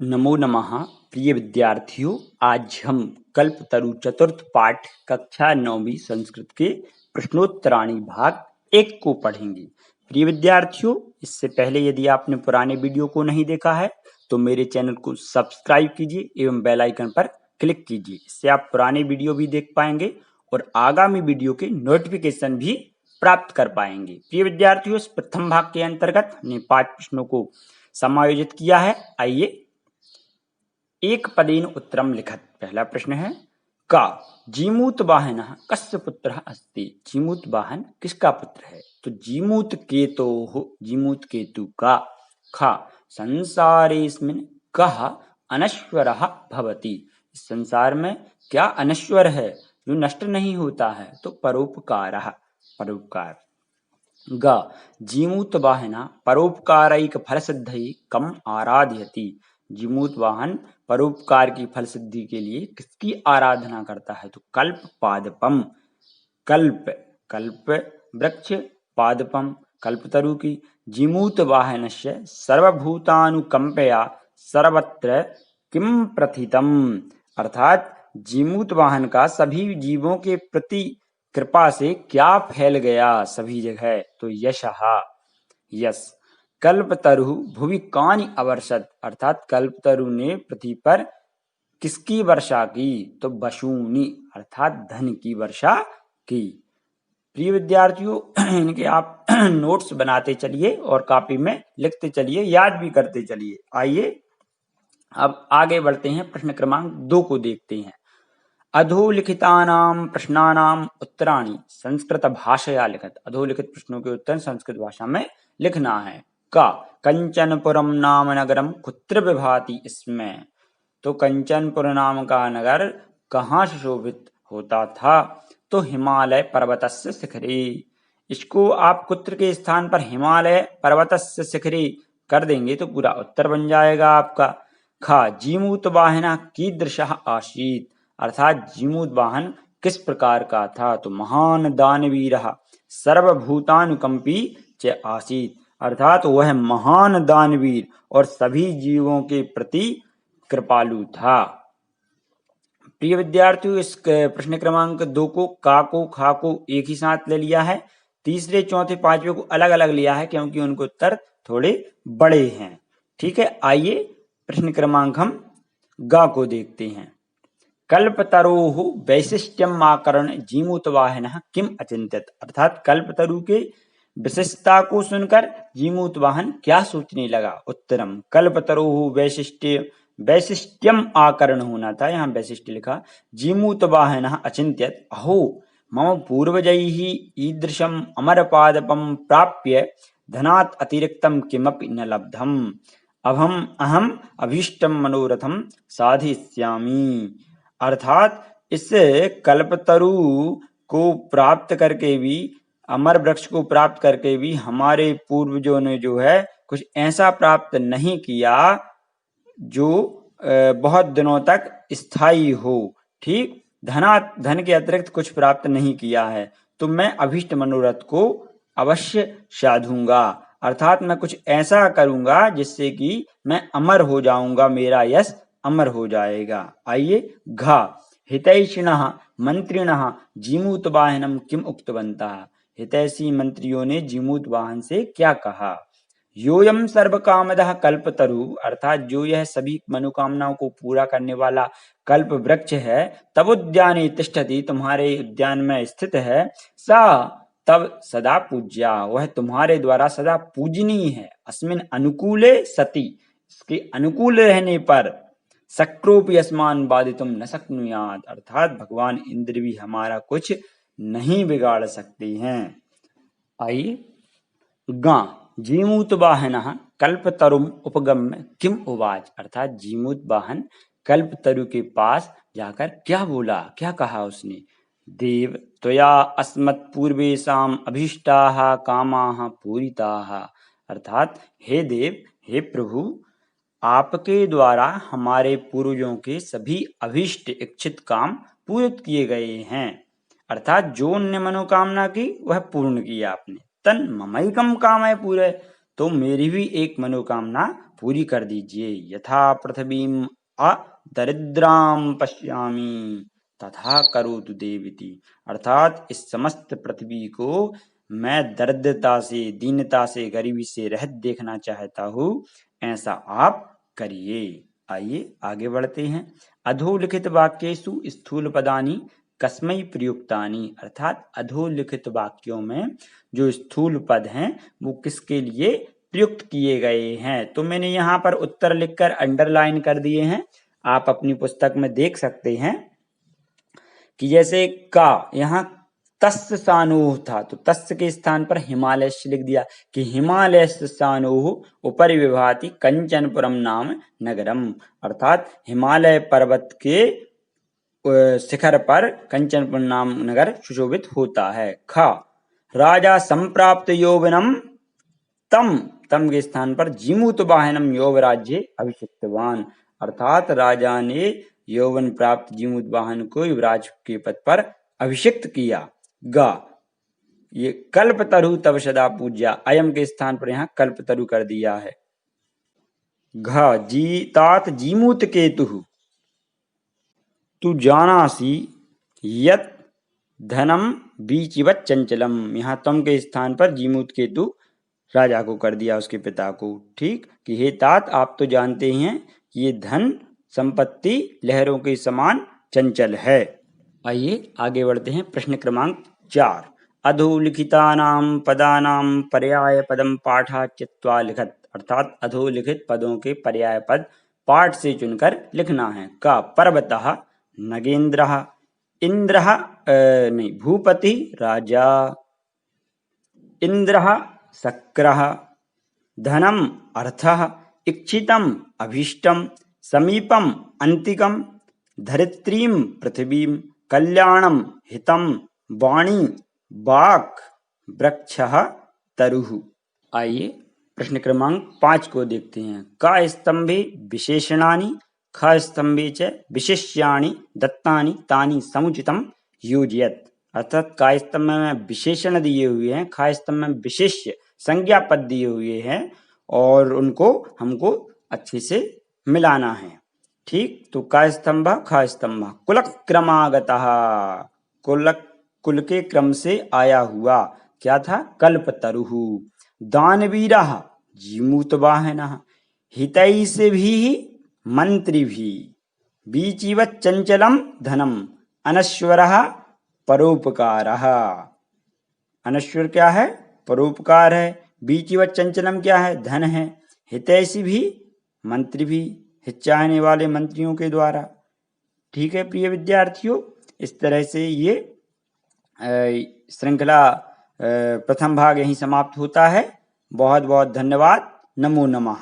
नमो नमः। प्रिय विद्यार्थियों, आज हम कल्पतरु चतुर्थ पाठ कक्षा 9वीं संस्कृत के प्रश्नोत्तराणी भाग 1 को पढ़ेंगे। प्रिय विद्यार्थियों, इससे पहले यदि आपने पुराने वीडियो को नहीं देखा है तो मेरे चैनल को सब्सक्राइब कीजिए एवं बेल आइकन पर क्लिक कीजिए। इससे आप पुराने वीडियो भी देख पाएंगे और आगामी वीडियो के नोटिफिकेशन भी प्राप्त कर पाएंगे। प्रिय विद्यार्थियों, इस प्रथम भाग के अंतर्गत हमने 5 प्रश्नों को समायोजित किया है। आइए एक पदेन उत्तरम लिखत। पहला प्रश्न है का जीमूत वाहन कस्य पुत्र अस्ति। जीमूत वाहन किसका पुत्र है? तो जीमूत केतो जीमूत केतु का। खा संसारेस्मिन् कः अनश्वरः भवति। इस संसार में क्या अनश्वर है जो नष्ट नहीं होता है? तो परोपकारः परोपकार। ग जीमूत वाहन परोपकारैक फल सिद्धि कम आराध्यति। जीमूत वाहन परोपकार की फल सिद्धि के लिए किसकी आराधना करता है? तो कल्प पादपम। कल्प कल्प वृक्ष, पादपम कल्पतरु की। जीमूत वाहनस्य सर्वभूतानुकंपया सर्वत्र किम प्रथितम। अर्थात जीमूत वाहन का सभी जीवों के प्रति कृपा से क्या फैल गया सभी जगह? तो यशहा यश। कल्पतरु भुवि कानि अवर्षत। अर्थात कल्पतरु ने पृथ्वी पर किसकी वर्षा की? तो बशूनी अर्थात धन की वर्षा की। प्रिय विद्यार्थियों, इनके आप नोट्स बनाते चलिए और कॉपी में लिखते चलिए, याद भी करते चलिए। आइए अब आगे बढ़ते हैं, प्रश्न क्रमांक 2 को देखते हैं। अधोलिखितानां प्रश्नानां उत्तराणि संस्कृत भाषया लिखत। अधोलिखित प्रश्नों के उत्तर संस्कृत भाषा में लिखना है। का कंचनपुरम नाम नगरम कुत्र विभाति इसमें। तो कंचनपुर नाम का नगर कहाँ सुशोभित होता था? तो हिमालय पर्वतस्य शिखरे। इसको आप कुत्र के स्थान पर हिमालय पर्वतस्य शिखरे कर देंगे तो पूरा उत्तर बन जाएगा आपका। खा जीमूत वाहन कीदृशः आसीत्। अर्थात जीमूत वाहन किस प्रकार का था? तो महान दानवीरः सर्वभूतानुकंपी च आसीत्। अर्थात वह महान दानवीर और सभी जीवों के प्रति कृपालु था। प्रिय विद्यार्थियों, इस प्रश्न क्रमांक 2 को का को खा को एक ही साथ ले लिया है, तीसरे चौथे पांचवे को अलग अलग लिया है क्योंकि उनको उत्तर थोड़े बड़े हैं। ठीक है, आइए प्रश्न क्रमांक हम गा को देखते हैं। कल्पतरोः वैशिष्ट्यम आकरण जीमूत वाहन किम अचिंत्यत। अर्थात कल्पतरु के विशिष्टता को सुनकर जीमूत वाहन क्या सोचने लगा? उत्तरम कल्पतरोः वैशिष्ट्यम आकरण होना था, यहाँ वैशिष्ट्य लिखा। जीमूत वाहन अचिंत्यत अहो मम पूर्वजैः ईदृशम अमरपादपम प्राप्य धनात् अतिरिक्तम किमपि न लब्धम। अहम अभीष्टम मनोरथम साधिष्यामि। अर्थात इस कल्पतरु को प्राप्त करके भी, अमर वृक्ष को प्राप्त करके भी हमारे पूर्वजों ने जो है कुछ ऐसा प्राप्त नहीं किया जो बहुत दिनों तक स्थायी हो। ठीक, धन के अतिरिक्त कुछ प्राप्त नहीं किया है, तो मैं अभीष्ट मनोरथ को अवश्य साधूंगा। अर्थात मैं कुछ ऐसा करूंगा जिससे कि मैं अमर हो जाऊंगा, मेरा यश अमर हो जाएगा। आइए घा हितैषिणः मंत्रिणः जीमूत वाहनम किम उक्तवन्तः। हितैषी मंत्रियों ने जीमूत वाहन से क्या कहा? योयम सर्वकामदः कल्पतरु। अर्थात जो यह सभी मनोकामनाओं को पूरा करने वाला कल्प वृक्ष है, तब उद्याने तिष्ठति, तुम्हारे उद्यान में स्थित है। सा तब सदा पूज्या, वह तुम्हारे द्वारा सदा पूजनीय है। अस्मिन् अनुकूले सति, इसके अनुकूल रहने पर शक्रोपि अस्मान् बाधितुम न शक्नुयात्। अर्थात भगवान इंद्र भी हमारा कुछ नहीं बिगाड़ सकते हैं। आइए गा जीमूत वाहन कल्पतरुम उपगम्य किम उवाच। अर्थात जीमूत वाहन कल्पतरु के पास जाकर क्या बोला, क्या कहा उसने? देव त्वया अस्मत् पूर्वेषाम अभीष्टाः कामाः पूरिताः। अर्थात हे देव, हे प्रभु, आपके द्वारा हमारे पूर्वजों के सभी अभीष्ट इच्छित काम पूर्ण किए गए हैं। अर्थात जो उनने मनोकामना की वह पूर्ण किया आपने। तन ममैकम काम है पूरे, तो मेरी भी एक मनोकामना पूरी कर दीजिए। यथा पृथ्वीम दरिद्राम पश्यामी तथा करोतु देविति, अर्थात इस समस्त पृथ्वी को मैं दरिद्रता से, दीनता से, गरीबी से रहित देखना चाहता हूँ, ऐसा आप करिए। आइए आगे बढ़ते हैं। अधोलिखित वाक्येषु स्थूल पदानि कस्मै प्रयुक्तानि, अर्थात अधोलिखित वाक्यों में जो स्थूल पद हैं वो किसके लिए प्रयुक्त किए गए हैं। तो मैंने यहाँ पर उत्तर लिखकर अंडरलाइन कर दिए हैं, आप अपनी पुस्तक में देख सकते हैं कि जैसे का यहाँ तस्य सानोः था, तो तस्य के स्थान पर हिमालयस्य लिख दिया कि हिमालयस्य सानोः उपरि विभाति कंचनपुरम नाम नगरम, अर्थात हिमालय पर्वत के शिखर पर कंचनपुर नाम नगर सुशोभित होता है। ख राजा संप्राप्त यौवनम तम, तम के स्थान पर जीमूत वाहनम यौवराज्य अभिषिक्तवान, अर्थात राजा ने यौवन प्राप्त जीमूत वाहन को युवराज के पद पर अभिषिक्त किया। ग ये कल्पतरु तव सदा पूज्या, अयम के स्थान पर यहाँ कल्पतरु कर दिया है। घ जीतात जीमूत केतुः, तू जानासी यत धनम बीचिवत चंचलम, यहाँ तम के स्थान पर जीमूत केतु राजा को कर दिया, उसके पिता को। ठीक कि हे तात, आप तो जानते हैं कि ये धन संपत्ति लहरों के समान चंचल है। आइए आगे बढ़ते हैं। प्रश्न क्रमांक 4, अधोलिखितानां पदानां पर्याय पदम पाठा चित्वा लिखत, अर्थात अधोलिखित पदों के पर्याय पद पाठ से चुनकर लिखना है। का पर्वतः नगेंद्रः, इंद्रः नहीं भूपति राजा, इंद्रः शक्रः, धनम अर्थः, इच्छितम अभीष्टम, समीपम अंतिकम, धरित्रीम पृथ्वीम, कल्याणम हितम, वाणी वाक्, वृक्षः तरुः। आइए प्रश्न क्रमांक 5 को देखते हैं। का स्तंभे विशेषणानि, ख स्तंभे च विशिष्याणि दत्तानि तानि समुचितम योजयत, अर्थात का स्तंभ में विशेषण दिए हुए हैं, खा स्तंभ में विशेष्य संज्ञा पद दिए हुए हैं और उनको हमको अच्छे से मिलाना है। ठीक, तो का स्तंभ खा स्तंभ कुल क्रमागतः, कुल के क्रम से आया हुआ, क्या था, कल्पतरुः। दानवीरः जीमूत वाहनः, हितैषिभिः मंत्रिभिः, बीचिवत् चंचलम धनम, अनश्वरः परोपकारः, अनश्वर क्या है, परोपकार है। बीचिवत् चंचलम क्या है, धन है। हितैषी भी, मंत्री भी, हित चाहने वाले मंत्रियों के द्वारा। ठीक है प्रिय विद्यार्थियों, इस तरह से ये श्रृंखला प्रथम भाग यहीं समाप्त होता है। बहुत बहुत धन्यवाद। नमो नमः।